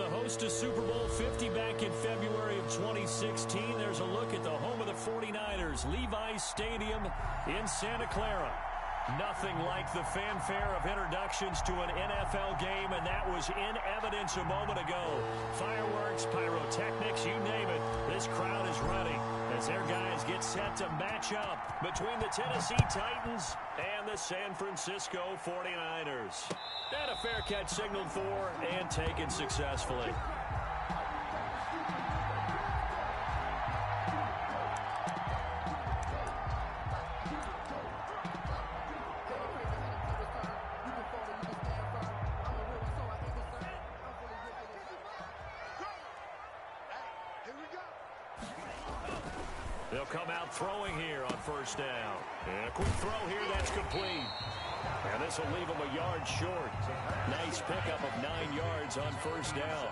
the host of Super Bowl 50 back in February of 2016, there's a look at the home of the 49ers, Levi's Stadium in Santa Clara. Nothing like the fanfare of introductions to an NFL game, and that was in evidence a moment ago. Fireworks, pyrotechnics, you name it, this crowd is ready as their guys get set to match up between the Tennessee Titans and the San Francisco 49ers. And a fair catch signaled for and taken successfully. They'll come out throwing here on first down. And a quick throw here, that's complete. And this will leave them a yard short. Nice pickup of 9 yards on first down.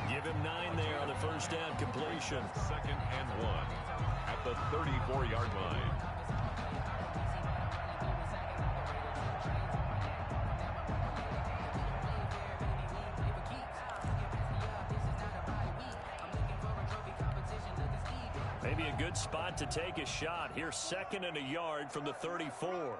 Give him 9 there on the first down completion. 2nd and 1 at the 34-yard line. Maybe a good spot to take a shot. Here's 2nd and a yard from the 34.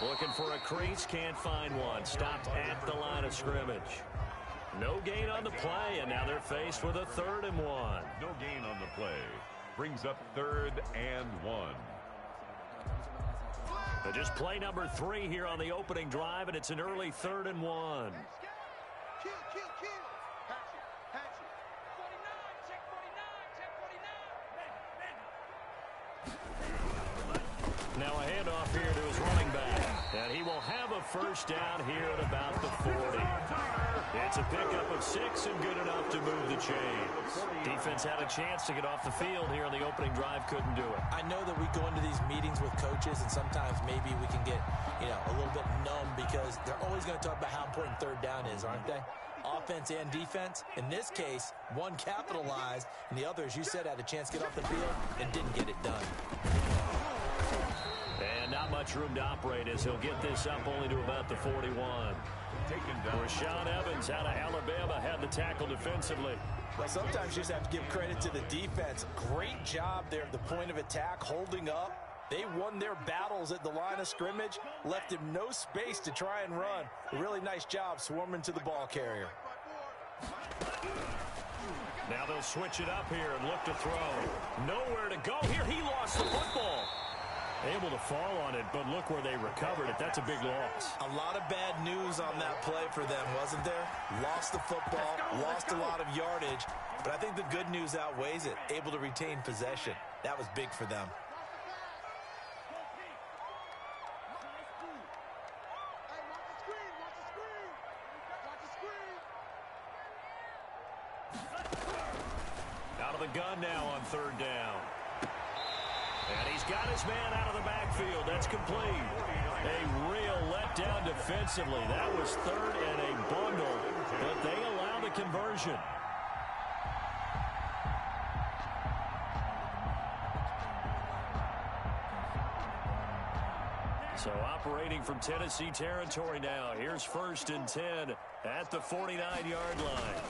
Looking for a crease, can't find one. Stopped at the line of scrimmage. No gain on the play, and now they're faced with a 3rd and 1. No gain on the play. Brings up 3rd and 1. But just play number 3 here on the opening drive, and it's an early 3rd and 1. Now a handoff here to his running back. And he will have a first down here at about the 40. It's a pickup of 6 and good enough to move the chains. Defense had a chance to get off the field here on the opening drive, couldn't do it. I know that we go into these meetings with coaches, and sometimes maybe we can get, a little bit numb because they're always going to talk about how important 3rd down is, aren't they? Offense and defense. In this case, one capitalized, and the other, as you said, had a chance to get off the field and didn't get it done. And not much room to operate as he'll get this up only to about the 41. Taken down. Rashaan Evans out of Alabama had the tackle defensively. Well, sometimes you just have to give credit to the defense. Great job there at the point of attack, holding up. They won their battles at the line of scrimmage, left him no space to try and run. A really nice job swarming to the ball carrier. Now they'll switch it up here and look to throw. Nowhere to go here. He lost the football. Able to fall on it, but look where they recovered it. That's a big loss. A lot of bad news on that play for them, wasn't there? Lost the football, lost a lot of yardage, but I think the good news outweighs it. Able to retain possession. That was big for them. Out of the gun now on 3rd down. And he's got his man out of the backfield. That's complete. A real letdown defensively. That was 3rd and a bundle, but they allow the conversion. So operating from Tennessee territory now. Here's 1st and 10 at the 49-yard line.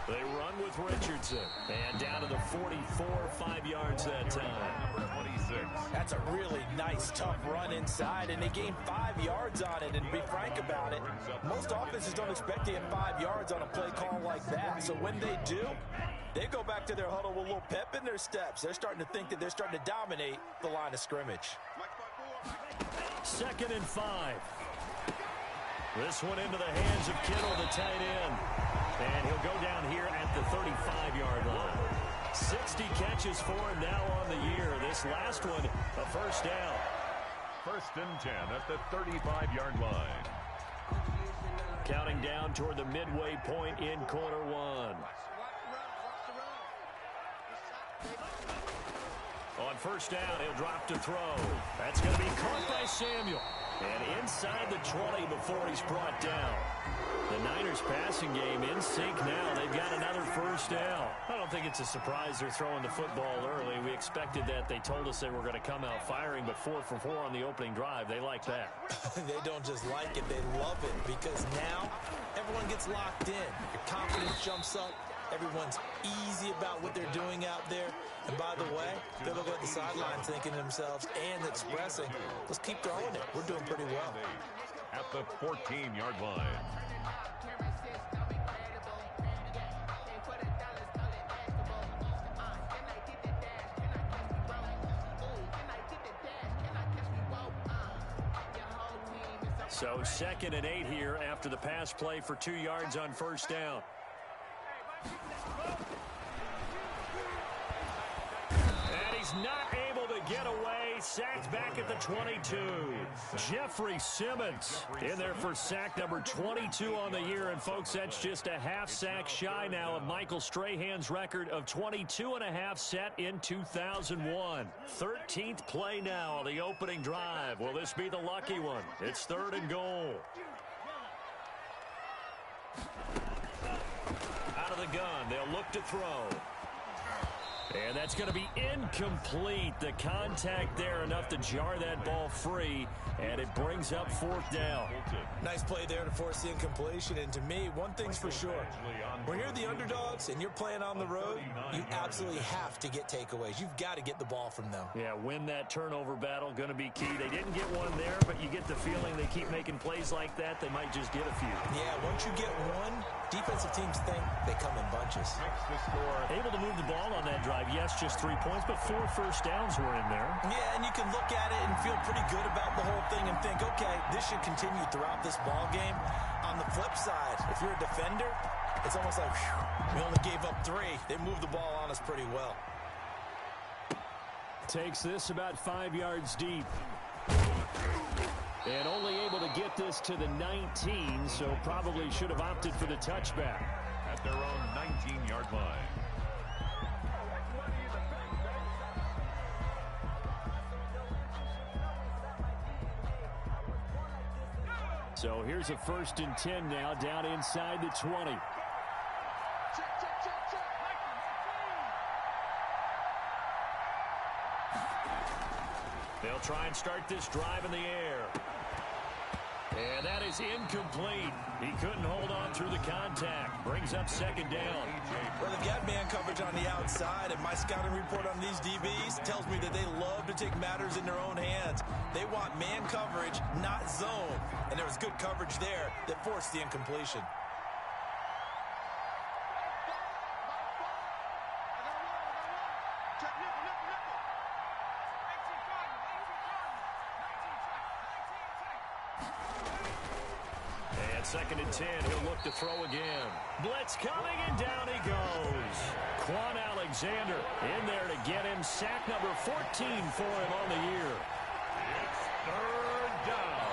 They run with Richardson. And down to the 44, 5 yards that time. Number 26. That's a really nice, tough run inside, and they gained 5 yards on it. And to be frank about it, most offenses don't expect to get 5 yards on a play call like that. So when they do, they go back to their huddle with a little pep in their steps. They're starting to think that they're starting to dominate the line of scrimmage. 2nd and 5. This one into the hands of Kittle, the tight end. And he'll go down here at the 35-yard line. 60 catches for him now on the year. This last one, a first down. 1st and 10 at the 35-yard line. Counting down toward the midway point in quarter 1. On first down, he'll drop to throw. That's going to be caught by Samuel. And inside the 20 before he's brought down. The Niners passing game in sync now. They've got another first down. I don't think it's a surprise they're throwing the football early. We expected that. They told us they were going to come out firing, but 4 for 4 on the opening drive. They like that. They don't just like it, they love it, because now everyone gets locked in. Your confidence jumps up. Everyone's easy about what they're doing out there. And by the way, they look at the sideline thinking to themselves and expressing, let's keep throwing it. We're doing pretty well. At the 14-yard line. So 2nd and 8 here after the pass play for 2 yards on first down. And he's not able to get away. Sacked back at the 22. Jeffrey Simmons in there for sack number 22 on the year. And, folks, that's just a half sack shy now of Michael Strahan's record of 22.5 set in 2001. 13th play now on the opening drive. Will this be the lucky one? It's 3rd and goal. Out of the gun, they'll look to throw. And that's going to be incomplete. The contact there enough to jar that ball free, and it brings up 4th down. Nice play there to force the incompletion. And to me, one thing's for sure. When you're the underdogs and you're playing on the road, you absolutely have to get takeaways. You've got to get the ball from them. Yeah, win that turnover battle, going to be key. They didn't get one there, but you get the feeling they keep making plays like that, they might just get a few. Yeah, once you get one, defensive teams think they come in bunches. Able to move the ball on that drive. Yes, just 3 points, but 4 first downs were in there. Yeah, and you can look at it and feel pretty good about the whole thing and think, okay, this should continue throughout this ball game. On the flip side, if you're a defender, it's almost like, whew, we only gave up 3. They moved the ball on us pretty well. Takes this about 5 yards deep. And only able to get this to the 19, so probably should have opted for the touchback. At their own 19-yard line. So here's a 1st and 10 now, down inside the 20. They'll try and start this drive in the air. And that is incomplete. He couldn't hold on through the contact. Brings up 2nd down. Well, they've got man coverage on the outside, and my scouting report on these DBs tells me that they love to take matters in their own hands. They want man coverage, not zone. And there was good coverage there that forced the incompletion. And 2nd and 10, he'll look to throw again. Blitz coming, and down he goes. Quan Alexander in there to get him. Sack number 14 for him on the year. It's 3rd down.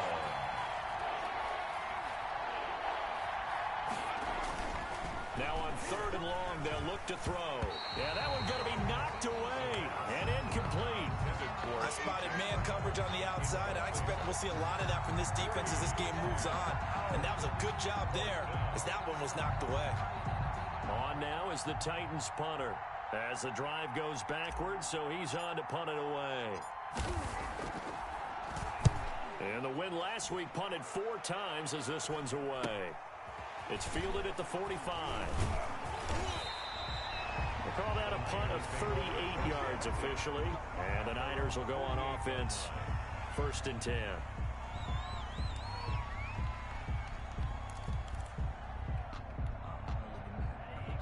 Now on 3rd and long, they'll look to throw. Yeah, that one's going to be knocked away and incomplete. I spotted man coverage on the outside. I expect we'll see a lot of that from this defense as this game moves on. And that was a good job there as that one was knocked away. On now is the Titans punter as the drive goes backwards, so he's on to punt it away. And the win last week punted 4 times as this one's away. It's fielded at the 45. We'll call that a punt of 38 yards officially. And the Niners will go on offense. 1st and 10.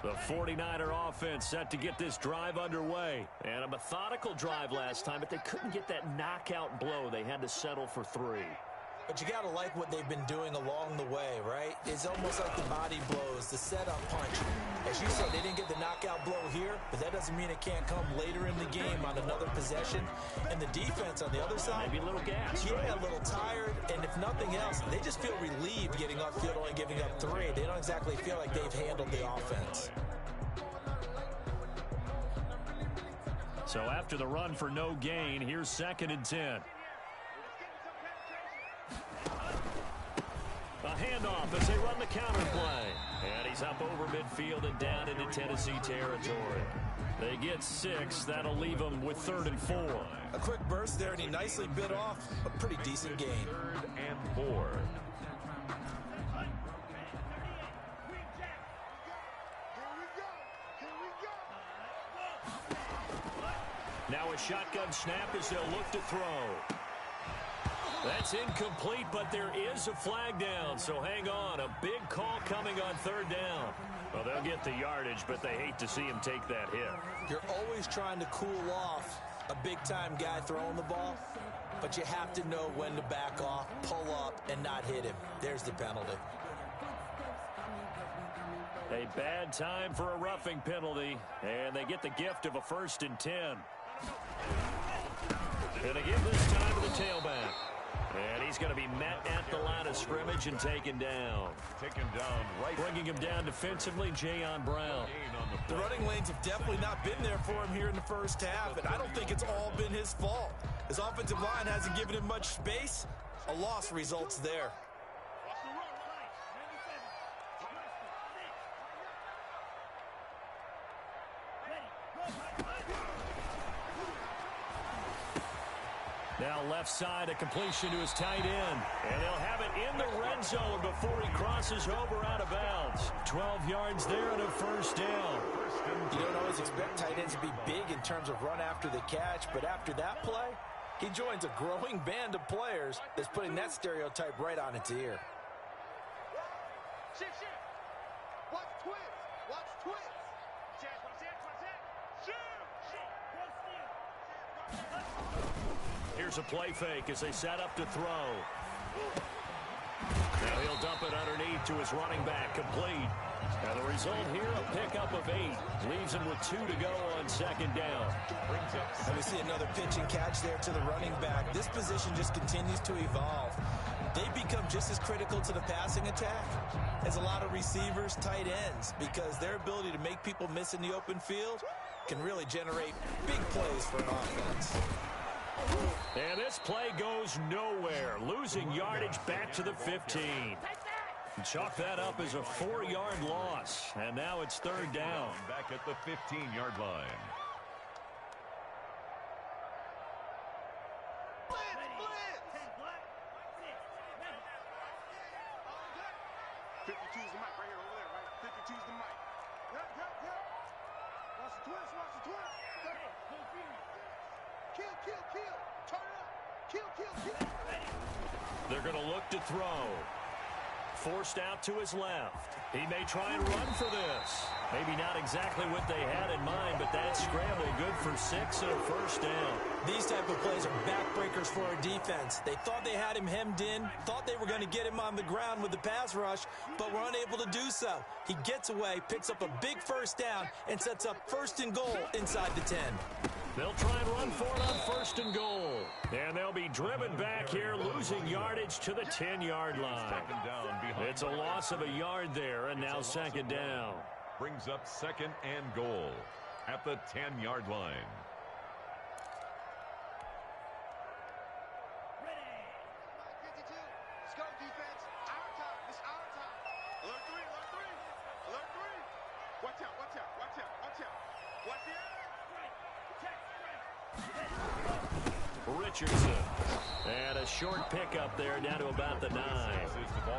The 49er offense set to get this drive underway. And a methodical drive last time, but they couldn't get that knockout blow. They had to settle for 3. But you got to like what they've been doing along the way, right? It's almost like the body blows, the setup punch. As you said, they didn't get the knockout blow here, but that doesn't mean it can't come later in the game on another possession. And the defense on the other side, maybe a little gas, yeah, right? A little tired. And if nothing else, they just feel relieved getting upfield, only giving up 3. They don't exactly feel like they've handled the offense. So after the run for no gain, here's 2nd and 10. A handoff as they run the counter play. And he's up over midfield and down into Tennessee territory. They get 6. That'll leave them with 3rd and 4. A quick burst there, and he nicely bit off a pretty decent gain. 3rd and 4. Now a shotgun snap as they'll look to throw. That's incomplete, but there is a flag down, so hang on. A big call coming on 3rd down. Well, they'll get the yardage, but they hate to see him take that hit. You're always trying to cool off a big-time guy throwing the ball, but you have to know when to back off, pull up, and not hit him. There's the penalty. A bad time for a roughing penalty, and they get the gift of a 1st and 10. And they give this time to the tailback. And he's going to be met at the line of scrimmage and taken down. Taken down right. Bringing him down defensively, Jayon Brown. The running lanes have definitely not been there for him here in the first half, and I don't think it's all been his fault. His offensive line hasn't given him much space. A loss results there. Now left side, a completion to his tight end. And they'll have it in the red zone before he crosses over out of bounds. 12 yards there and a 1st down. You don't always expect tight ends to be big in terms of run after the catch, but after that play, he joins a growing band of players that's putting that stereotype right on its ear. Shift. Watch twist. Watch twist. Here's a play fake as they set up to throw. Now he'll dump it underneath to his running back, complete. Now the result here, a pickup of 8. Leaves him with 2 to go on 2nd down. And we see another pitch and catch there to the running back. This position just continues to evolve. They become just as critical to the passing attack as a lot of receivers, tight ends, because their ability to make people miss in the open field can really generate big plays for an offense. And this play goes nowhere. Losing yardage back to the 15. Chalk that up as a 4-yard loss. And now it's 3rd down. Back at the 15-yard line. They're going to look to throw. Forced out to his left. He may try and run for this. Maybe not exactly what they had in mind, but that scramble good for 6 and a 1st down. These type of plays are backbreakers for a defense. They thought they had him hemmed in, thought they were going to get him on the ground with the pass rush, but were unable to do so. He gets away, picks up a big 1st down, and sets up 1st and goal inside the 10. They'll try and run for it on 1st and goal. And they'll be driven back here, losing yardage to the 10-yard line. It's a loss of a yard there, and now 2nd down. Brings up 2nd and goal at the 10-yard line. Let's go, defense. Our time. It's our time. Alert 3. Alert 3. Watch out. Richardson. And a short pickup there down to about the 9.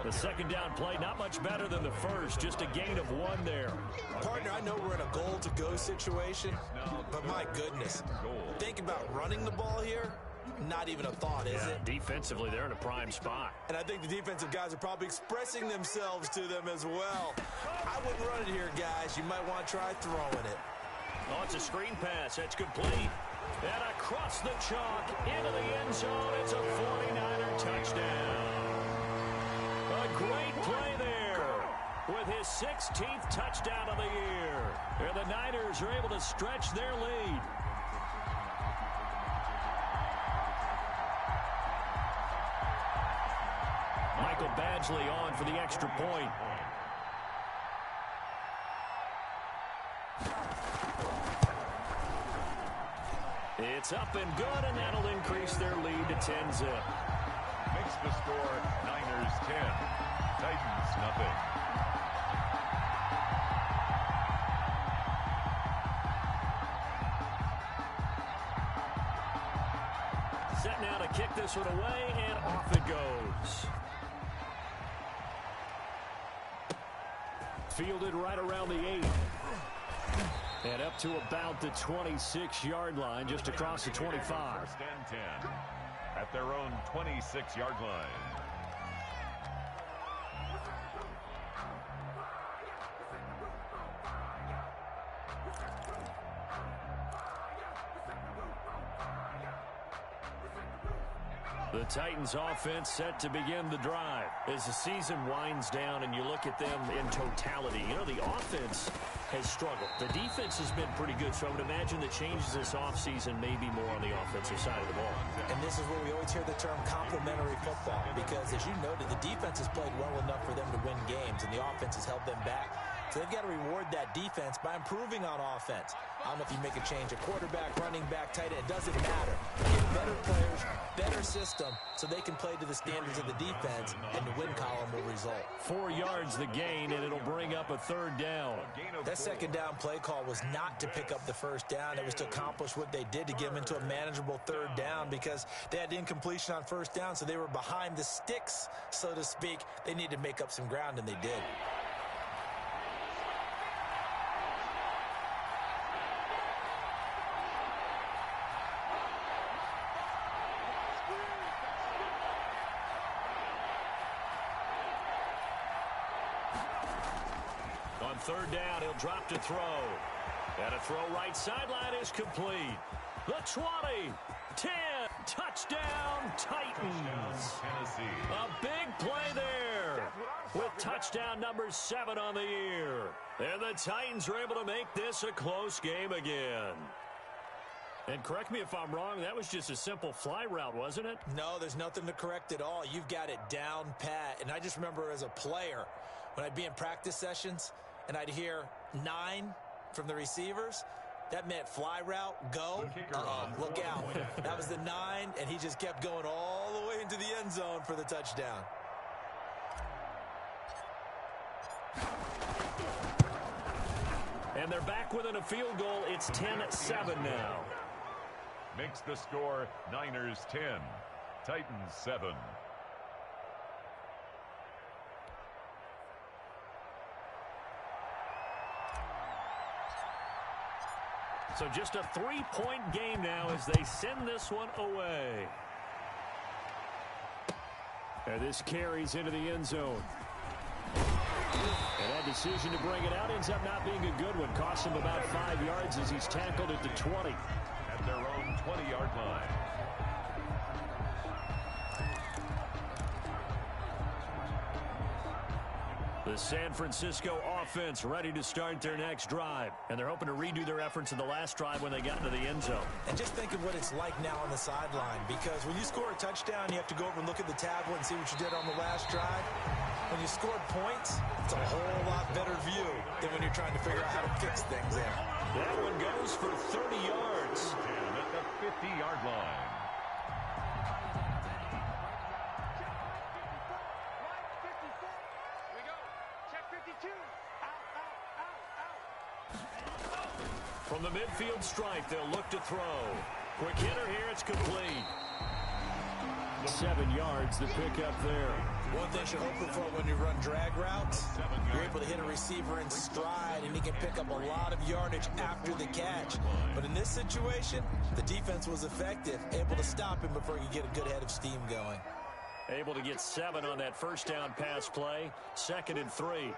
The 2nd down play, not much better than the first. Just a gain of 1 there. Partner, I know we're in a goal-to-go situation, but my goodness. Think about running the ball here. Not even a thought, is it? Defensively, they're in a prime spot. And I think the defensive guys are probably expressing themselves to them as well. I wouldn't run it here, guys. You might want to try throwing it. Oh, it's a screen pass. That's complete. And across the chalk into the end zone. It's a 49er touchdown. A great play there with his 16th touchdown of the year. And the Niners are able to stretch their lead. Michael Badgley on for the extra point. It's up and good, and that'll increase their lead to 10-zip. Makes the score Niners 10. Titans, nothing. Set now to kick this one away, and off it goes. Fielded right around the 8. And up to about the 26-yard line, just across the 25. First and 10 at their own 26-yard line. The Titans offense set to begin the drive. As the season winds down and you look at them in totality, you know, the offense has struggled. The defense has been pretty good, so I would imagine the changes this offseason may be more on the offensive side of the ball. And this is where we always hear the term complementary football, because as you noted, the defense has played well enough for them to win games, and the offense has held them back. So they've got to reward that defense by improving on offense. I don't know if you make a change, a quarterback, running back, tight end, it doesn't matter. Get better players, better system, so they can play to the standards of the defense, and the win column will result. 4 yards the gain, and it'll bring up a third down. That second down play call was not to pick up the first down. It was to accomplish what they did, to get them into a manageable third down, because they had incompletion on first down, so they were behind the sticks, so to speak. They needed to make up some ground, and they did. On third down, he'll drop to throw. And a throw right sideline is complete. The 20, 10, touchdown, Titans. Tennessee. A big play there with touchdown number 7 on the year. And the Titans are able to make this a close game again. And correct me if I'm wrong, that was just a simple fly route, wasn't it? No, there's nothing to correct at all. You've got it down pat. And I just remember as a player, when I'd be in practice sessions and I'd hear 9 from the receivers, that meant fly route, go, look out. That was the 9, and he just kept going all the way into the end zone for the touchdown. And they're back within a field goal. It's 10-7 now. Makes the score Niners 10, Titans 7. So just a 3-point game now as they send this one away. And this carries into the end zone. And that decision to bring it out ends up not being a good one. Costs him about 5 yards as he's tackled at the 20. At their own 20-yard line. The San Francisco offense ready to start their next drive. And they're hoping to redo their efforts in the last drive when they got into the end zone. And just think of what it's like now on the sideline, because when you score a touchdown, you have to go over and look at the tablet and see what you did on the last drive. When you scored points, it's a whole lot better view than when you're trying to figure out how to fix things there. That one goes for 30 yards. And at the 50-yard line. From the midfield stripe, they'll look to throw. Quick hitter here, it's complete. 7 yards to pick up there. One thing you're hoping for when you run drag routes, you're able to hit a receiver in stride, and he can pick up a lot of yardage after the catch. But in this situation, the defense was effective, able to stop him before he could get a good head of steam going. Able to get 7 on that first down pass play. 2nd and 3.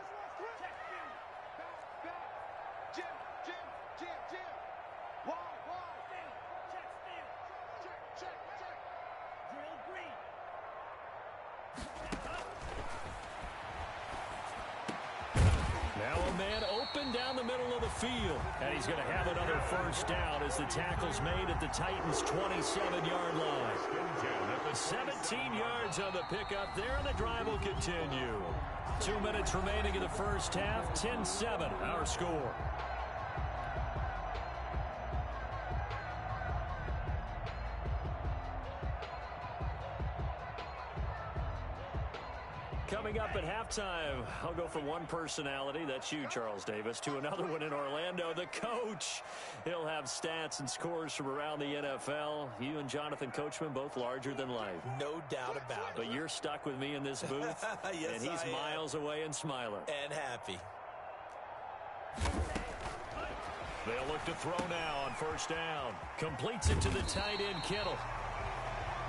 Down the middle of the field, and he's going to have another first down as the tackle's made at the Titans' 27-yard line. 17 yards on the pickup there, and the drive will continue. 2 minutes remaining in the first half. 10-7 our score. Coming up at halftime, I'll go from one personality, that's you, Charles Davis, to another one in Orlando, the coach. He'll have stats and scores from around the NFL. You and Jonathan Coachman, both larger than life. No doubt about it. But you're stuck with me in this booth, yes, and he's miles away and smiling. And happy. They'll look to throw now on first down. Completes it to the tight end, Kittle.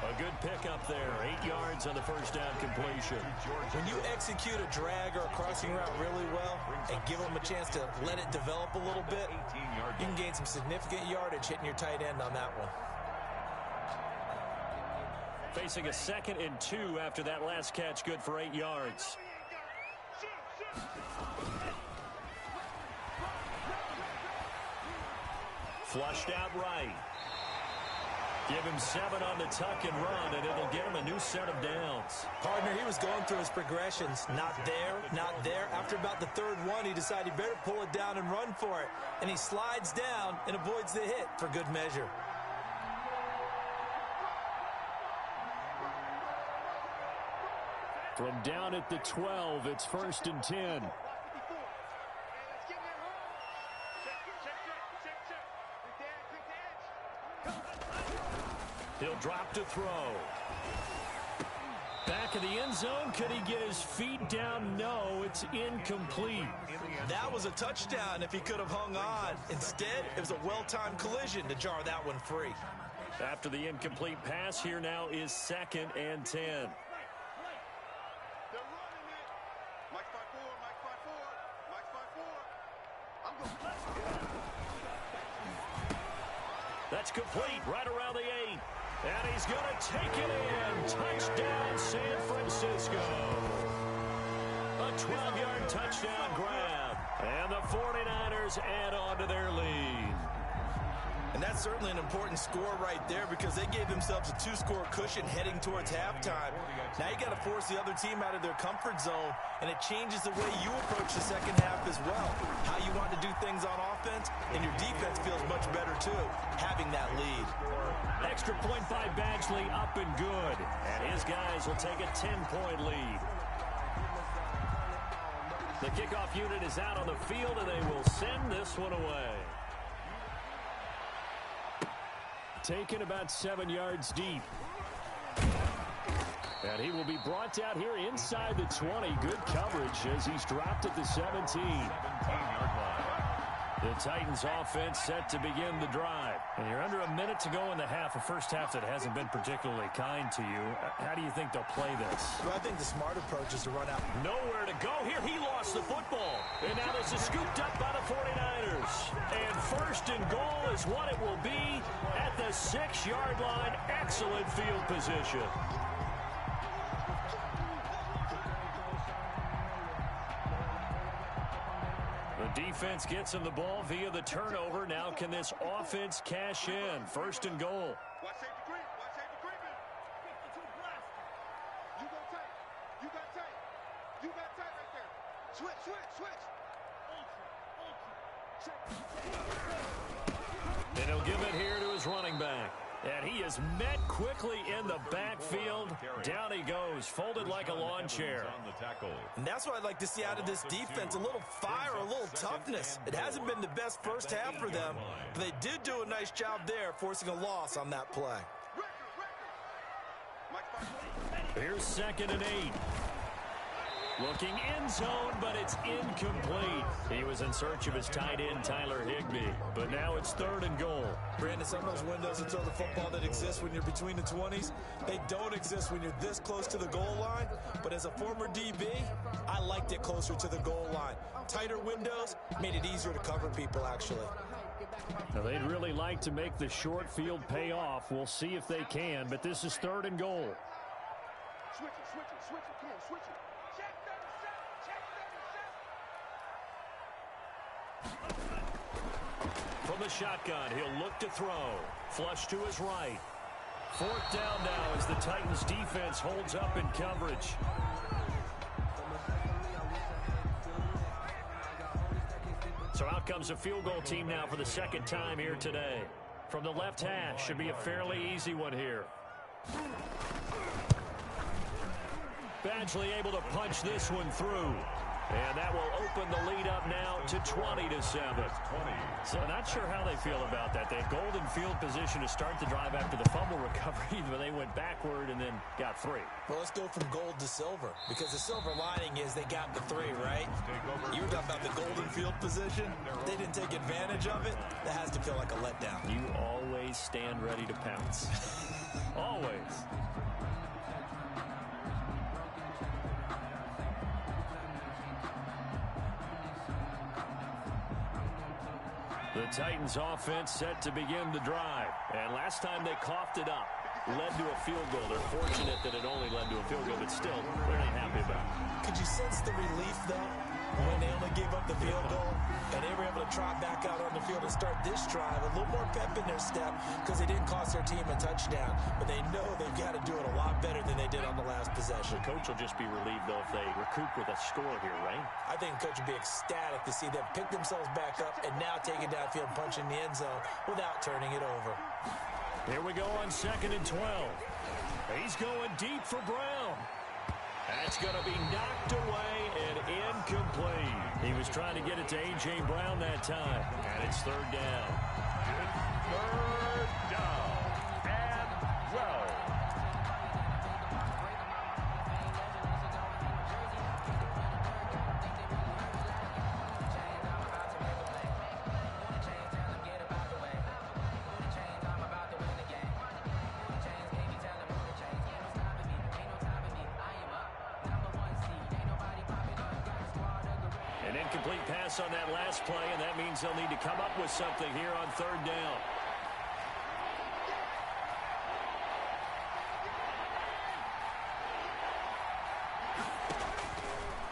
A good pickup there. 8 yards on the first down completion. When you execute a drag or a crossing route really well and give them a chance to let it develop a little bit, you can gain some significant yardage hitting your tight end on that one. Facing a 2nd and 2 after that last catch, good for 8 yards. Flushed out right. Give him 7 on the tuck and run, and it'll get him a new set of downs. Partner, he was going through his progressions. Not there, not there. After about the 3rd one, he decided he better pull it down and run for it. And he slides down and avoids the hit for good measure. From down at the 12, it's 1st and 10. He'll drop to throw. Back of the end zone. Could he get his feet down? No, it's incomplete. That was a touchdown if he could have hung on. Instead, it was a well-timed collision to jar that one free. After the incomplete pass, here now is 2nd and 10. They're running it. Mike 5-4, Mike 5-4, Mike 5-4. I'm going. That's complete right around the 8. And he's going to take it in. Touchdown, San Francisco. A 12-yard touchdown grab. And the 49ers add on to their lead. And that's certainly an important score right there because they gave themselves a 2-score cushion heading towards halftime. Now you got to force the other team out of their comfort zone, and it changes the way you approach the second half as well. How you want to do things on offense, and your defense feels much better too, having that lead. Extra point by Badgley, up and good. And his guys will take a 10-point lead. The kickoff unit is out on the field, and they will send this one away. Taken about 7 yards deep. And he will be brought down here inside the 20. Good coverage as he's dropped at the 17. The Titans offense set to begin the drive. And you're under a minute to go in the half, a first half that hasn't been particularly kind to you. How do you think they'll play this? Well, I think the smart approach is to run out. Nowhere to go here. He lost the football. And now this is scooped up by the 49ers. And 1st and goal is what it will be at the 6-yard line. Excellent field position. The defense gets him the ball via the turnover. Now can this offense cash in? 1st and goal. Watch safety creep. Watch safety creeping. You go tight. You got tight. You got tight right there. Switch, switch, switch. And he'll give it here to his running back. And he is met quickly in the backfield. Down he goes, folded like a lawn chair. And that's what I'd like to see out of this defense, a little fire, a little toughness. It hasn't been the best first half for them, but they did do a nice job there, forcing a loss on that play. Here's 2nd and 8. Looking end zone, but it's incomplete. He was in search of his tight end, Tyler Higbee. But now it's 3rd and goal. Brandon, some of those windows to throw the football that exist when you're between the 20s, they don't exist when you're this close to the goal line. But as a former DB, I liked it closer to the goal line. Tighter windows made it easier to cover people, actually. Now, they'd really like to make the short field pay off. We'll see if they can, but this is 3rd and goal. Switch it, switch it, switch it. Come on, switch it. Check 37. From the shotgun, he'll look to throw. Flush to his right. 4th down now as the Titans defense holds up in coverage. So out comes a field goal team now for the 2nd time here today. From the left hash, should be a fairly easy one here. Badgley able to punch this one through. And that will open the lead up now to 20-7. So not sure how they feel about that. They had golden field position to start the drive after the fumble recovery, but they went backward and then got 3. Well, let's go from gold to silver, because the silver lining is they got the 3, right? You were talking about the golden field position. They didn't take advantage of it. That has to feel like a letdown. You always stand ready to pounce. Always. The Titans offense set to begin the drive. And last time they coughed it up, led to a field goal. They're fortunate that it only led to a field goal, but still, they're not happy about it. Could you sense the relief, though, when they only gave up the field goal and they were able to trot back out on the field and start this drive? A little more pep in their step because they didn't cost their team a touchdown, but they know they've got to do it a lot better than they did on the last possession. The coach will just be relieved, though, if they recoup with a score here, right? I think the coach would be ecstatic to see them pick themselves back up and now take it downfield, punching the end zone without turning it over. Here we go on 2nd and 12. He's going deep for Brown. That's going to be knocked away and incomplete. He was trying to get it to A.J. Brown that time, and it's 3rd down. 3rd down and 12. Incomplete pass on that last play, and that means they'll need to come up with something here on 3rd down.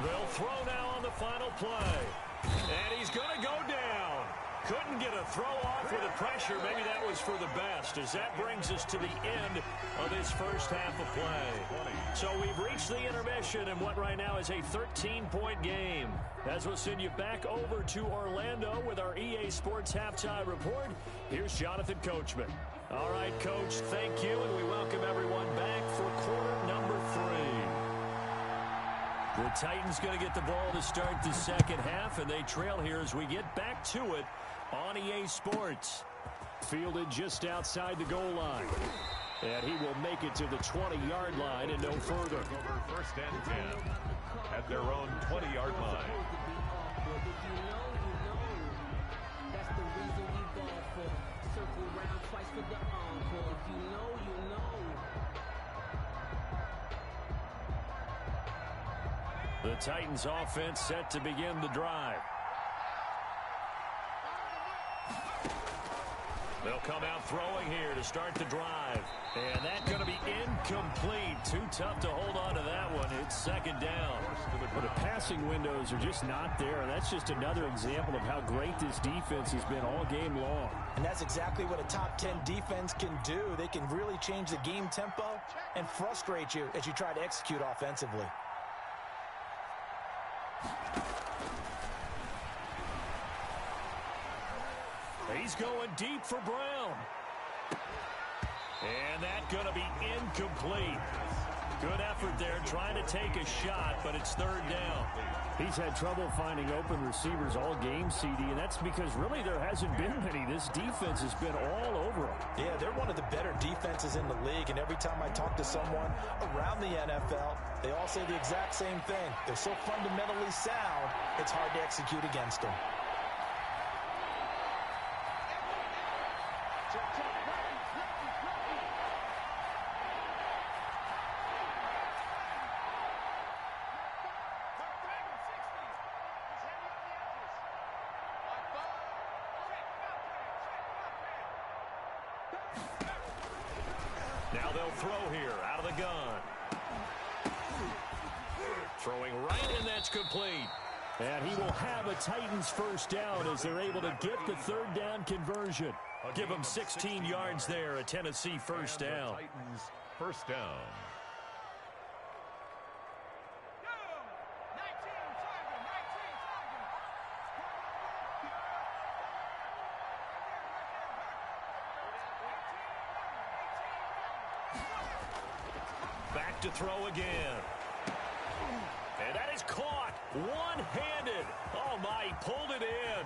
They'll throw now on the final play. And he's going to go down. Couldn't get a throw off with the pressure. Maybe that was for the best, as that brings us to the end of this first half of play. So we've reached the intermission in what right now is a 13-point game. As we'll send you back over to Orlando with our EA Sports Halftime Report, here's Jonathan Coachman. All right, Coach, thank you, and we welcome everyone back for quarter number 3. The Titans going to get the ball to start the second half, and they trail here as we get back to it on EA Sports. Fielded just outside the goal line. And he will make it to the 20-yard line and no further. Over 1st and 10 at their own 20-yard line. That's the reason we ball for. Circle round twice for the encore. If you know, you know. The Titans offense set to begin the drive. They'll come out throwing here to start the drive. And that's going to be incomplete. Too tough to hold on to that one. It's 2nd down. Well, the passing windows are just not there, and that's just another example of how great this defense has been all game long. And that's exactly what a top 10 defense can do. They can really change the game tempo and frustrate you as you try to execute offensively. He's going deep for Brown. And that's going to be incomplete. Good effort there, trying to take a shot, but it's 3rd down. He's had trouble finding open receivers all game, CD, and that's because really there hasn't been many. This defense has been all over them. Yeah, they're one of the better defenses in the league, and every time I talk to someone around the NFL, they all say the exact same thing. They're so fundamentally sound, it's hard to execute against them. Now they'll throw here out of the gun. Throwing right, and that's complete. And he will have a Titans first down as they're able to get the 3rd down conversion. Give them 16 yards there, a Tennessee first down. Titans first down. Back to throw again. One-handed. Oh, my, he pulled it in.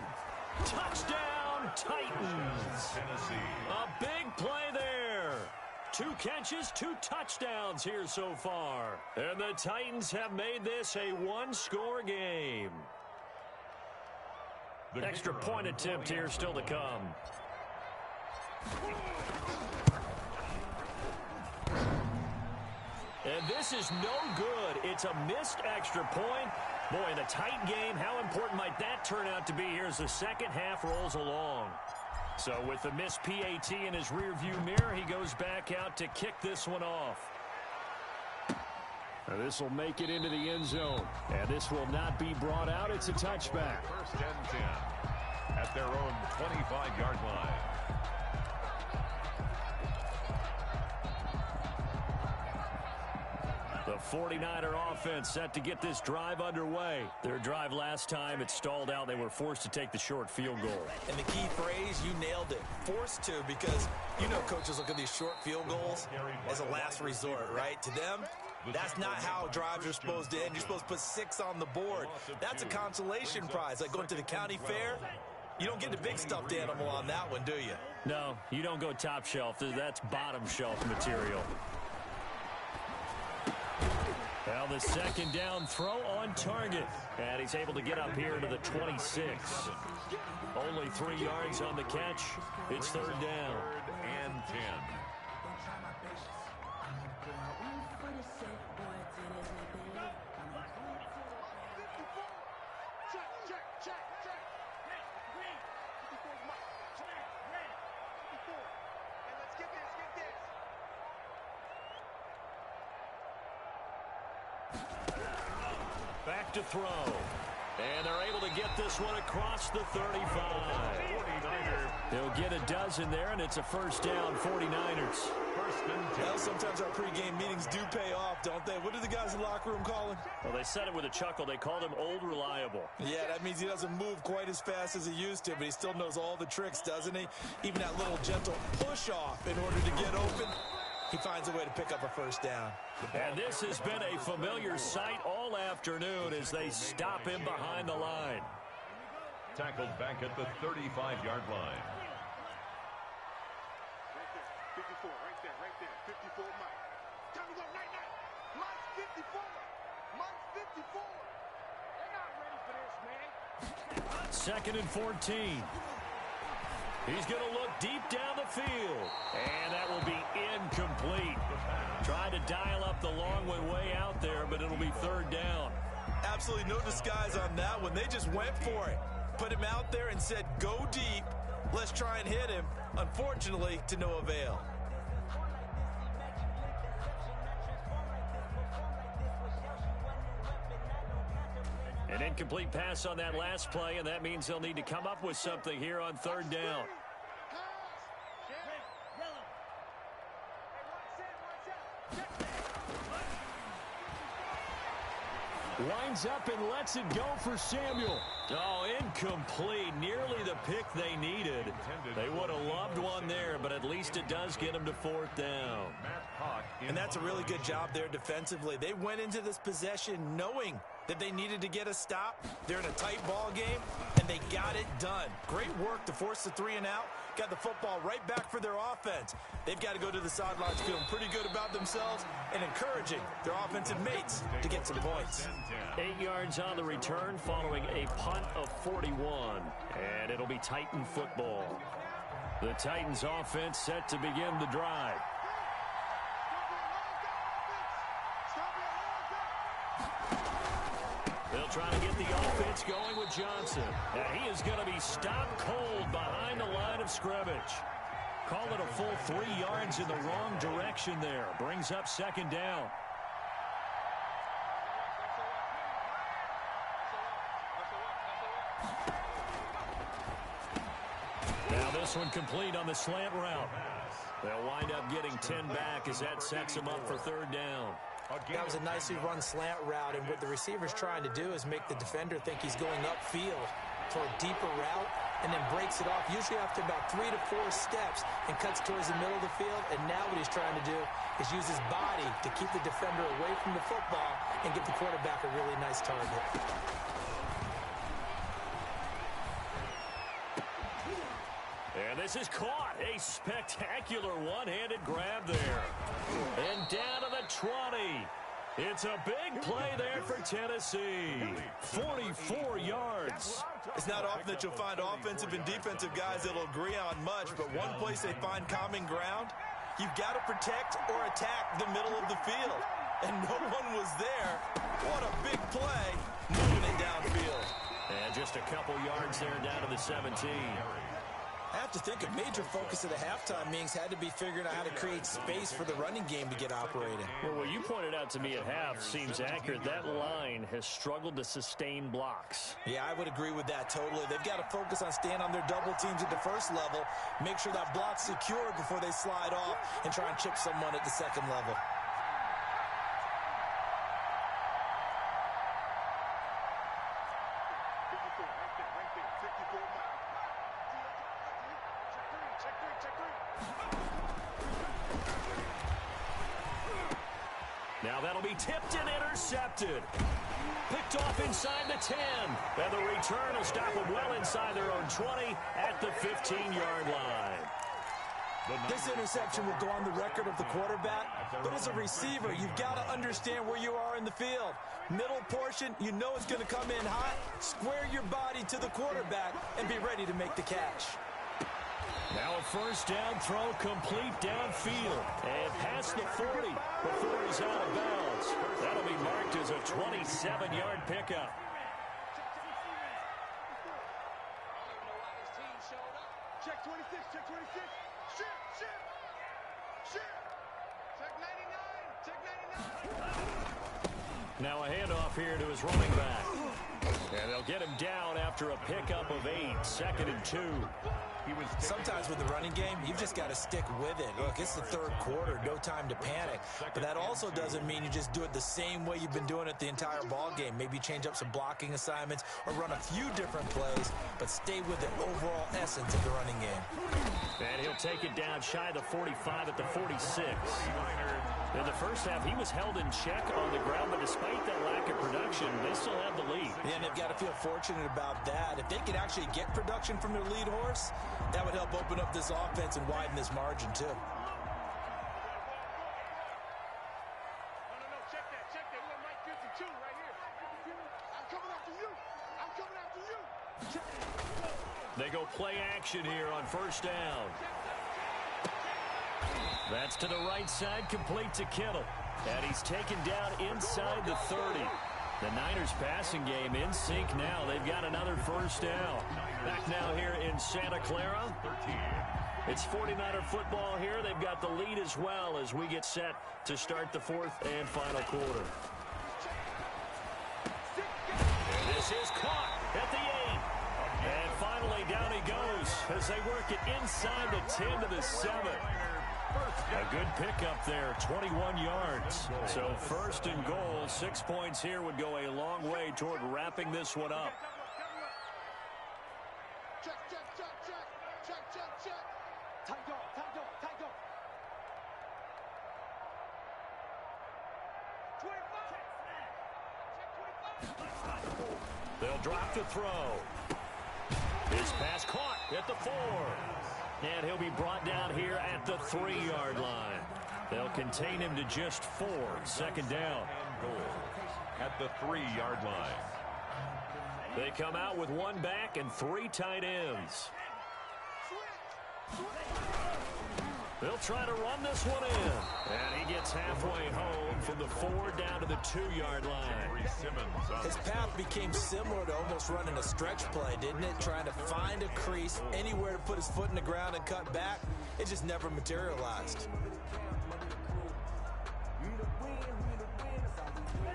Touchdown, Titans. A big play there. 2 catches, 2 touchdowns here so far. And the Titans have made this a one-score game. Extra point attempt here still to come. And this is no good. It's a missed extra point. Boy, in a tight game, how important might that turn out to be here as the second half rolls along? So with the missed PAT in his rearview mirror, he goes back out to kick this one off. This will make it into the end zone. And this will not be brought out. It's a touchback. First and 10 at their own 25-yard line. The 49er offense set to get this drive underway. Their drive last time, it stalled out. They were forced to take the short field goal. And the key phrase, you nailed it. Forced to, because you know coaches look at these short field goals as a last resort, right? To them, that's not how drives are supposed to end. You're supposed to put 6 on the board. That's a consolation prize, like going to the county fair. You don't get the big stuffed animal on that one, do you? No, you don't go top shelf. That's bottom shelf material. Well, the second down throw on target. And he's able to get up here to the 26. Only 3 yards on the catch. It's third down. Third and 10. Back to throw. And they're able to get this one across the 35. They'll get a dozen there, and it's a first down, 49ers. First and 10. Well, sometimes our pregame meetings do pay off, don't they? What do the guys in the locker room call him? Well, they said it with a chuckle. They called him Old Reliable. Yeah, that means he doesn't move quite as fast as he used to, but he still knows all the tricks, doesn't he? Even that little gentle push-off in order to get open. He finds a way to pick up a first down. And this has been a familiar sight all afternoon as they stop him behind the line. Tackled back at the 35-yard line. 54, right there. 54, Mike. Time to go, night. Mike's 54. Mike's 54. They're not ready for this, man. Second and 14. He's going to look deep down the field. And that will be incomplete. Trying to dial up the long one way out there, but it'll be third down. Absolutely no disguise on that one. They just went for it. Put him out there and said, go deep. Let's try and hit him. Unfortunately, to no avail. An incomplete pass on that last play, and that means they'll need to come up with something here on third down. Lines up and lets it go for Samuel. Oh, incomplete. Nearly the pick they needed. They would have loved one there, but at least it does get them to fourth down. And that's a really good job there defensively. They went into this possession knowing that they needed to get a stop. They're in a tight ball game, and they got it done. Great work to force the 3 and out. Got the football right back for their offense. They've got to go to the sidelines feeling pretty good about themselves and encouraging their offensive mates to get some points. 8 yards on the return following a punt of 41. And it'll be Titan football. The Titans offense set to begin the drive. They'll try to get the offense going with Johnson. And he is going to be stopped cold behind the line of scrimmage. Call it a full 3 yards in the wrong direction there. Brings up second down. Now this one complete on the slant route. They'll wind up getting 10 back as that sets them up for third down. That was a nicely run slant route, and what the receiver's trying to do is make the defender think he's going upfield. for a deeper route and then breaks it off, usually after about 3 to 4 steps, and cuts towards the middle of the field. And now what he's trying to do is use his body to keep the defender away from the football and give the quarterback a really nice target. And this is caught. A spectacular one-handed grab there. And down to the 20. It's a big play there for Tennessee. 44 yards. It's not often that you'll find offensive and defensive guys that'll agree on much, but one place they find common ground, you've got to protect or attack the middle of the field. And no one was there. What a big play, moving it downfield. And just a couple yards there down to the 17. I have to think a major focus of the halftime meetings had to be figuring out how to create space for the running game to get operating. Well, what you pointed out to me at half seems accurate. That line has struggled to sustain blocks. Yeah, I would agree with that totally. They've got to focus on staying on their double teams at the first level, make sure that block's secure before they slide off, and try and chip someone at the second level. Now that'll be tipped and intercepted. Picked off inside the 10. And the return will stop them well inside their own 20 at the 15-yard line. This interception will go on the record of the quarterback, but as a receiver, you've got to understand where you are in the field. Middle portion, you know it's going to come in hot. Square your body to the quarterback and be ready to make the catch. Now a first down throw complete downfield and past the 40 before he's out of bounds. That'll be marked as a 27-yard pickup. Check 26, check 26. Shit. Check 99, check 99. Now a handoff here to his running back. And they'll get him down after a pickup of 8, 2nd and 2. Sometimes with the running game, you've just got to stick with it. Look, it's the third quarter, no time to panic. But that also doesn't mean you just do it the same way you've been doing it the entire ball game. Maybe change up some blocking assignments or run a few different plays, but stay with the overall essence of the running game. And he'll take it down shy of the 45 at the 46. In the first half, he was held in check on the ground, but despite that lack of production, they still have the lead. Yeah, and they've got to feel fortunate about that. If they could actually get production from their lead horse, that would help open up this offense and widen this margin, too. No, check that. We're on Mike 52 right here. I'm coming after you. They go play action here on first down. That's to the right side, complete to Kittle. And he's taken down inside the 30. The Niners passing game in sync now. They've got another first down. Back now here in Santa Clara. It's 49er football here. They've got the lead as well as we get set to start the fourth and final quarter. And this is caught at the 8. And finally down he goes as they work it inside the 10 to the 7. A good pickup there, 21 yards. So first and goal, 6 points here would go a long way toward wrapping this one up. Check. Tight go. They'll drop the throw. His pass caught at the 4. And he'll be brought down here at the 3-yard line. They'll contain him to just 4. Second down. Goal at the 3-yard line. They come out with one back and 3 tight ends. They'll try to run this one in. And he gets halfway home from the 4 down to the 2-yard line. His path became similar to almost running a stretch play, didn't it? Trying to find a crease, anywhere to put his foot in the ground and cut back. It just never materialized.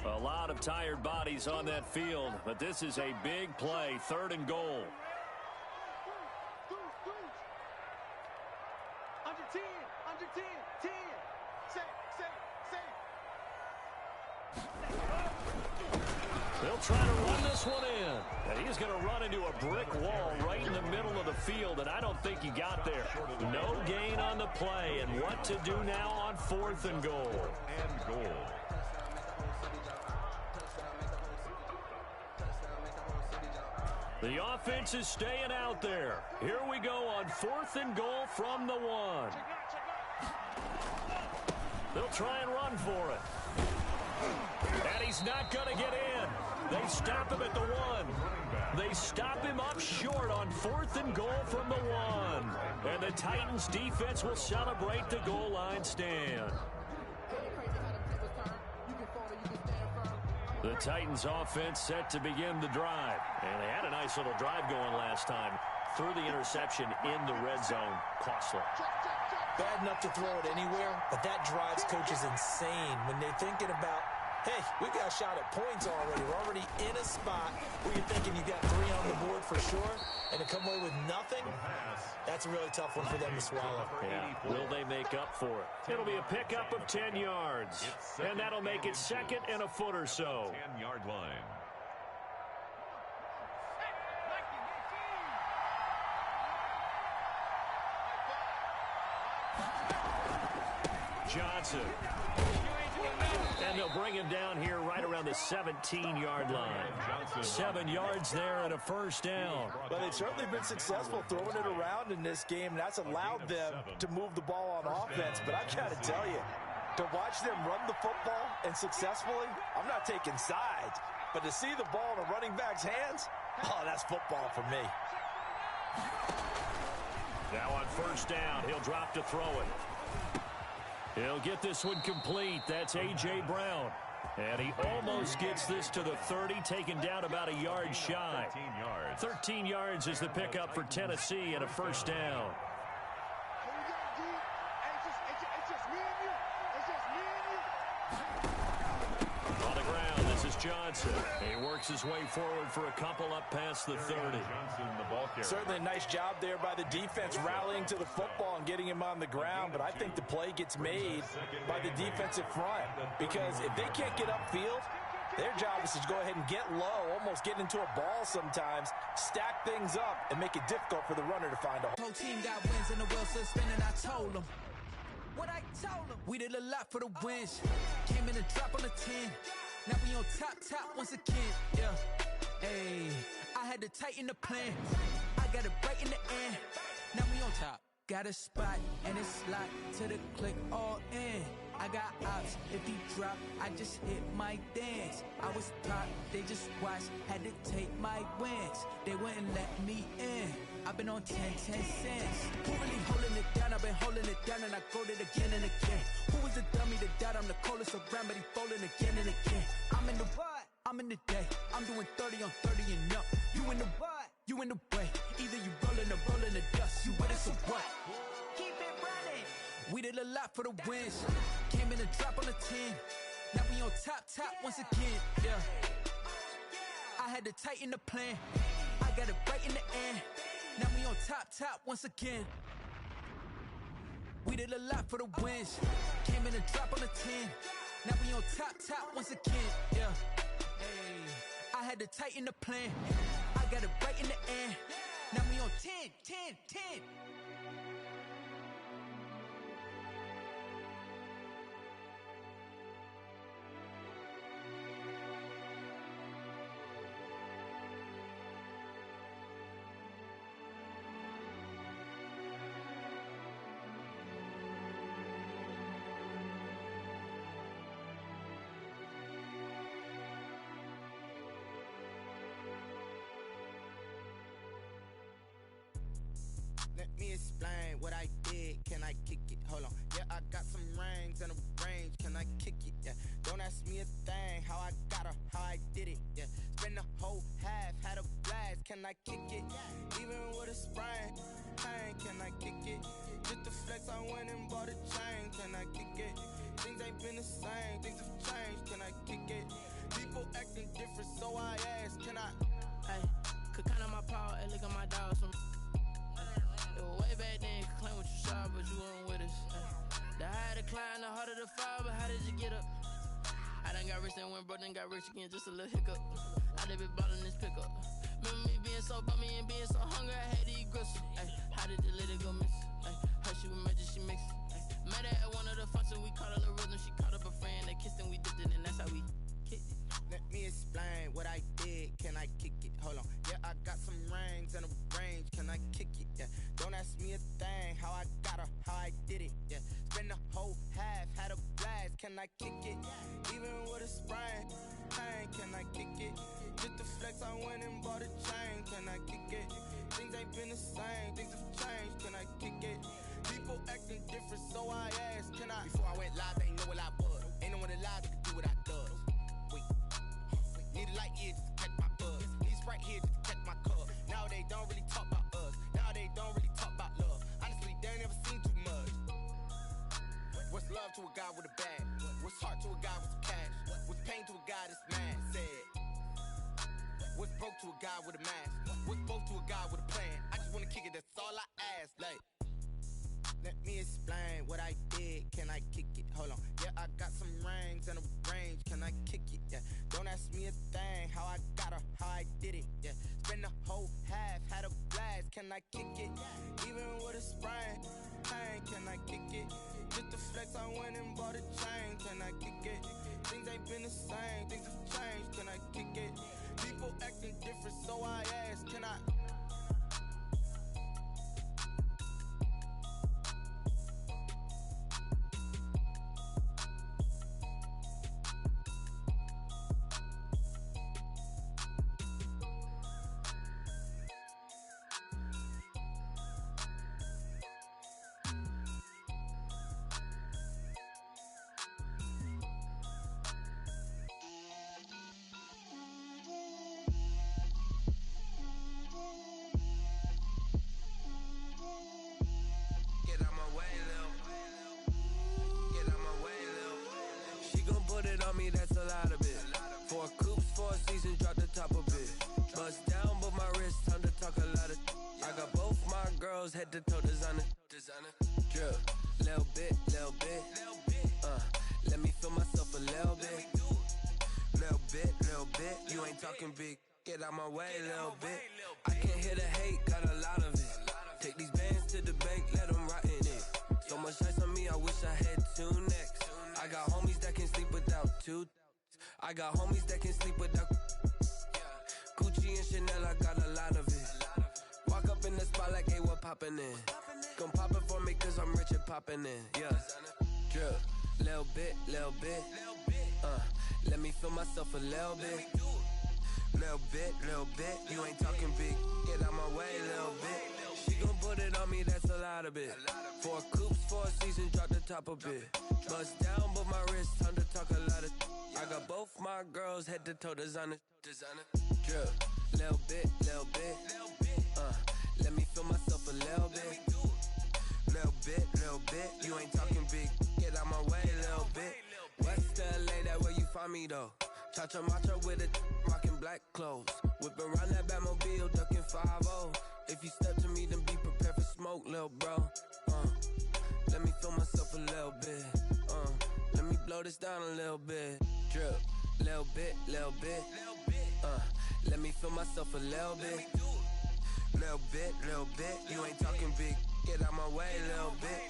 A lot of tired bodies on that field, but this is a big play, 3rd and goal. Under 10. Safe. They'll try to run this one in. And he's going to run into a brick wall right in the middle of the field, and I don't think he got there. No gain on the play, and what to do now on 4th and goal. The offense is staying out there. Here we go on 4th and goal from the 1. They'll try and run for it. And he's not going to get in. They stop him at the 1. They stop him up short on 4th and goal from the 1. And the Titans defense will celebrate the goal line stand. The Titans offense set to begin the drive. And they had a nice little drive going last time. Threw the interception in the red zone. Costly. Bad enough to throw it anywhere, but that drives coaches insane when they're thinking about, hey, we got a shot at points already. We're already in a spot where you're thinking you got 3 on the board for sure, and to come away with nothing, that's a really tough one for them to swallow. Yeah, will they make up for it? It'll be a pickup of 10 yards, and that'll make it 2nd and a foot or so. 10-yard line. Johnson. And they'll bring him down here right around the 17-yard line. 7 yards there and a first down. But they've certainly been successful throwing it around in this game, and that's allowed them to move the ball on offense. But I got to tell you, to watch them run the football and successfully, I'm not taking sides, but to see the ball in a running back's hands, oh, that's football for me. Now on first down, he'll drop to throw it. He'll get this one complete. That's A.J. Brown. And he almost gets this to the 30, taken down about a yard shy. 13 yards is the pickup for Tennessee and a first down. On the ground, this is Johnson. He works his way forward for a couple up past the 30. Certainly a nice job there by the defense rallying to the football and getting him on the ground, but I think the play gets made by the defensive front because if they can't get upfield, their job is to go ahead and get low, almost get into a ball sometimes, stack things up, and make it difficult for the runner to find a hole. Whole team got wins and the wheels still spinning. I told them what I told them. We did a lot for the wins. Came in and dropped on the 10. Now we on top once again. Yeah. Hey, I had to tighten the plan. I got it right in the end. Now we on top. Got a spot and it's locked to the click all in. I got ops, if he drop, I just hit my dance. I was top, they just watched, had to take my wins. They wouldn't let me in. I've been on 10 cents. Who really holding it down? I've been holding it down and I quote it again and again. Who was the dummy that died? I'm the coldest around, but he folding again and again. I'm in the what? I'm in the day. I'm doing 30 on 30 and up. You in the what? You in the way. Either you rolling or rolling the dust. You with us or what? Keep it running. We did a lot for the wins. Came in and drop on the 10. Now we on top once again. Yeah. I had to tighten the plan. I got it right in the end. Now we on top once again. We did a lot for the wins. Came in and drop on the 10. Now we on top once again. Yeah. Hey. I had to tighten the plan. I got it right in the end. Now we on 10. Let me explain what I did. Can I kick it? Hold on. Yeah, I got some rings and a range. Can I kick it? Yeah. Don't ask me a thing. How I got her, how I did it. Yeah. Spend the whole half, had a blast. Can I kick it? Even with a sprain. Pain, can I kick it? Just the flex, I went and bought a chain. Can I kick it? Things ain't been the same. Things have changed. Can I kick it? People acting different, so I ask. Can I? Hey, could count on my power and look at my dogs from. It was way back then, you could claim what you saw, but you weren't with us. The higher the climb, the harder the fall, but how did you get up? I done got rich and went broke, then got rich again, just a little hiccup. I done been ballin' this pickup. Remember me being so bummy and being so hungry, I had to eat gristle. Ay, how did the lady go miss? Ay, her she was emergency mix. Met her at one of the functions, we caught a little rhythm. She caught up a friend, they kissed and we dipped it, and that's how we kicked it. Let me explain what I did. Can I kick it? Hold on. Yeah, I got some rings and a range. Can I kick it? Yeah. Don't ask me a thing. How I got her, how I did it. Yeah. Spend the whole half, had a blast. Can I kick it? Even with a sprain, pain. Can I kick it? Just to flex, I went and bought a chain. Can I kick it? Things ain't been the same. Things have changed. Can I kick it? People acting different, so I asked. Can I? Before I went live, they ain't know what I was. Ain't no one alive that could do what I does. Need a light here just to catch my buzz. Need Sprite here just to catch my cup. Now they don't really talk about us. Now they don't really talk about love. Honestly, they ain't never seen too much. What's love to a guy with a bag? What's heart to a guy with some cash? What's pain to a guy that's mad? Said. What's broke to a guy with a mask? What's both to a guy with a plan? I just wanna kick it, that's all I ask. Like, let me explain what I did. Can I kick it? Hold on. Yeah, I got some rings and a range. Can I kick it? Yeah. Don't ask me a thing. How I got her, how I did it. Yeah. Spend the whole half, had a blast. Can I kick it? Even with a sprain, pain. Can I kick it? Just to flex, I went and bought a chain. Can I kick it? Things ain't been the same. Things have changed. Can I kick it? People acting different, so I asked. Can I? That's a lot of it. 4 coops, 4 seasons, drop the top of it. Bust down, but my wrist, time to talk a lot of. I got both my girls, head to toe designer. Drip, little bit. Let me feel myself a little bit. Little bit. You ain't talking big. Get out my way, little bit. I can't hear the hate, got a lot of it. Take these bands to the bank, let them rot in it. So much ice on me, I wish I had 2 necks. I got homies that can sleep without 2. I got homies that can sleep without Gucci and Chanel, I got a lot of it. Walk up in the spot like, hey, what poppin' in? Gon' pop it for me cause I'm rich and poppin' in. Yeah. Drip, little bit. Let me feel myself a little bit. Little bit. You ain't talking big. Get out my way, little bit. She gon' put it on me, that's a lot of it. 4 coops, 4 seasons, drop the top of it. Bust down, but my wrist, time to talk a lot of. I got both my girls, head to toe designer. Drip, little bit. Let me feel myself a little bit. Little bit. You ain't talking big. Get out my way, little bit. West LA, that where you find me though. Cha-cha matcha with a rockin' black clothes. Whip around that Batmobile, ducking 5-0. If you step to me, then be prepared for smoke, lil' bro. Let me feel myself a little bit. Let me blow this down a little bit. Drip, little bit. Let me feel myself a little bit. Little bit. You ain't talking big. Get out my way, little bit.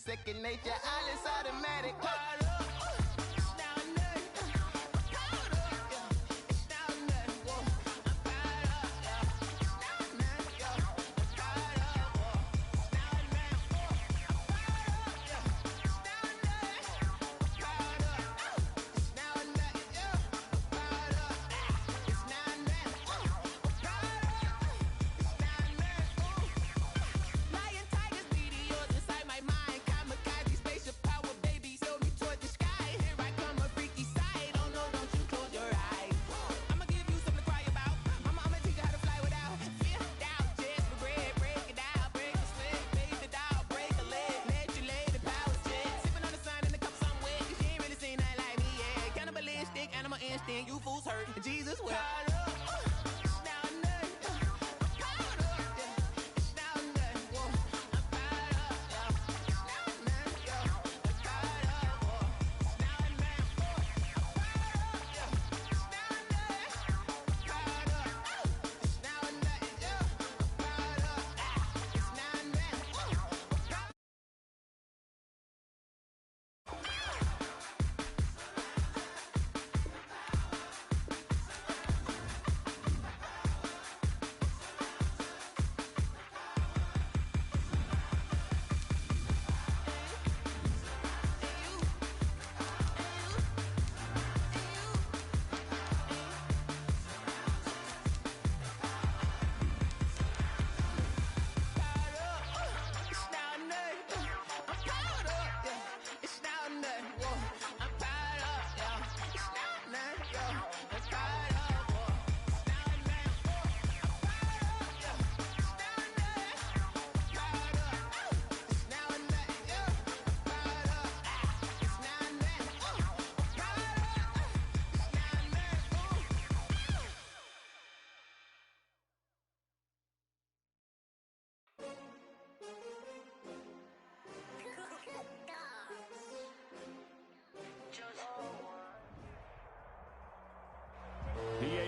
Second nature, all is automatic.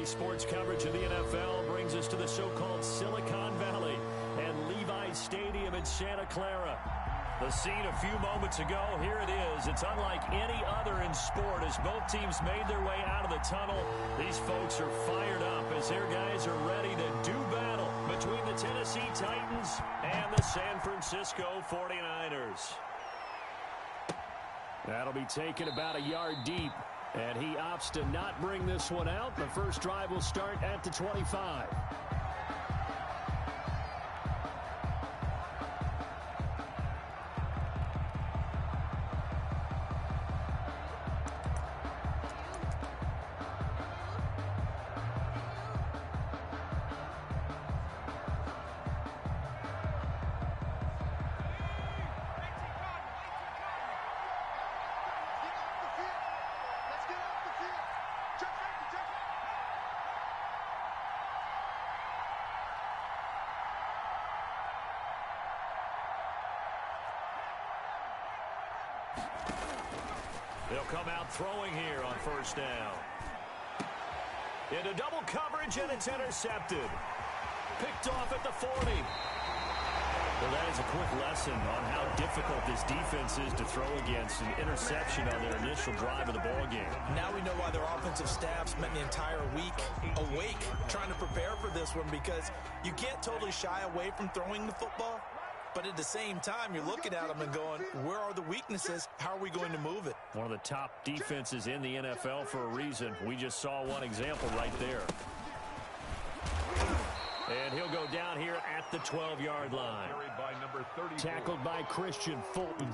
sports coverage of the NFL brings us to the so-called Silicon Valley and Levi Stadium in Santa Clara. The scene a few moments ago, here it is. It's unlike any other in sport as both teams made their way out of the tunnel. These folks are fired up as their guys are ready to do battle between the Tennessee Titans and the San Francisco 49ers. That'll be taken about a yard deep, and he opts to not bring this one out. The first drive will start at the 25. They'll come out throwing here on first down. Into double coverage, and it's intercepted. Picked off at the 40. Well, that is a quick lesson on how difficult this defense is to throw against. An interception on their initial drive of the ballgame. Now we know why their offensive staff spent the entire week awake trying to prepare for this one, because you can't totally shy away from throwing the football. But at the same time, you're looking at them and going, where are the weaknesses? How are we going to move it? One of the top defenses in the NFL for a reason. We just saw one example right there. And he'll go down here at the 12-yard line. Tackled by Christian Fulton.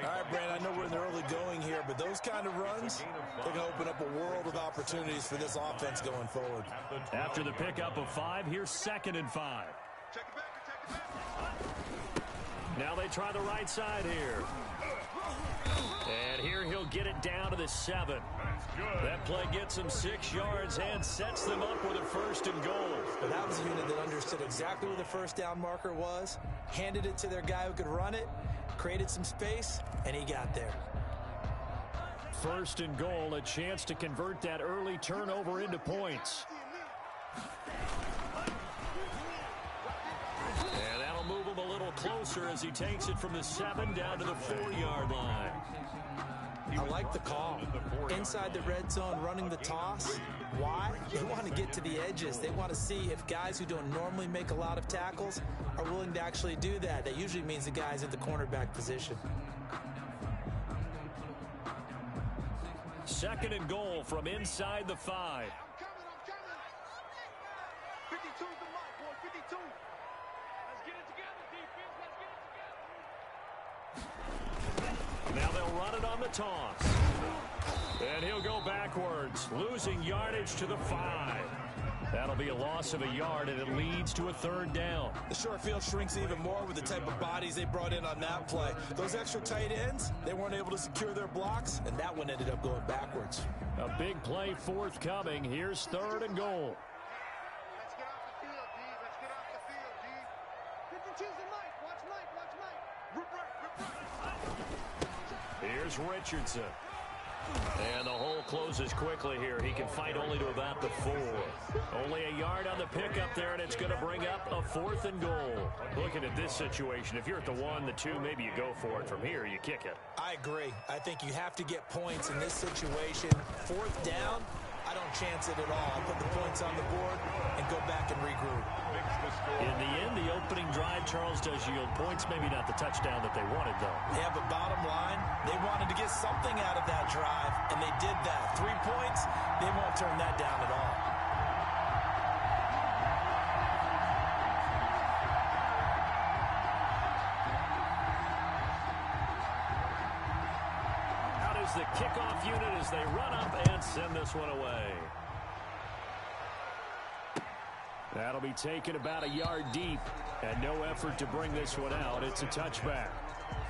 All right, Brand, I know we're in the early going here, but those kind of runs, they're going to open up a world of opportunities for this offense going forward. After the pickup of 5, here's 2nd and 5. Now they try the right side here. And here he'll get it down to the 7. That play gets him 6 yards and sets them up with a 1st and goal. But that was a unit that understood exactly where the first down marker was, handed it to their guy who could run it, created some space, and he got there. 1st and goal, a chance to convert that early turnover into points. And that'll move him a little closer as he takes it from the 7 down to the 4-yard line. I like the call. Inside the red zone, running the toss. Why? They want to get to the edges. They want to see if guys who don't normally make a lot of tackles are willing to actually do that. That usually means the guys at the cornerback position. 2nd and goal from inside the 5. I'm coming. 52's the mark, boy. 52. Let's get it together, defense. Let's get it together. Now they'll run it on the toss. And he'll go backwards, losing yardage to the 5. That'll be a loss of a yard, and it leads to a 3rd down. The short field shrinks even more with the type of bodies they brought in on that play. Those extra tight ends, they weren't able to secure their blocks, and that one ended up going backwards. A big play forthcoming. Here's 3rd and goal. Let's get off the field, D. Let's get off the field, D. Pick and choose the Mike. Watch Mike. Watch Mike. Rip right. Here's Richardson. And the hole closes quickly here. He can fight only to about the 4. Only a yard on the pickup there, and it's going to bring up a 4th and goal. Looking at this situation, if you're at the 1, the 2, maybe you go for it. From here, you kick it. I agree. I think you have to get points in this situation. 4th down, I don't chance it at all. I put the points on the board and go back and regroup. In the end, the opening drive, Charles, does yield points. Maybe not the touchdown that they wanted, though. Yeah, but bottom line, they wanted to get something out of that drive, and they did that. 3 points, they won't turn that down at all. Out is the kickoff unit as they run up and send this one away. That'll be taken about a yard deep, and no effort to bring this one out. It's a touchback.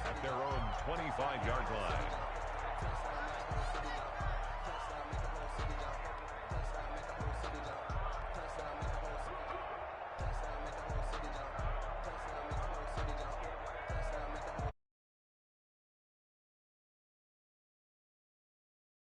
At their own 25-yard line.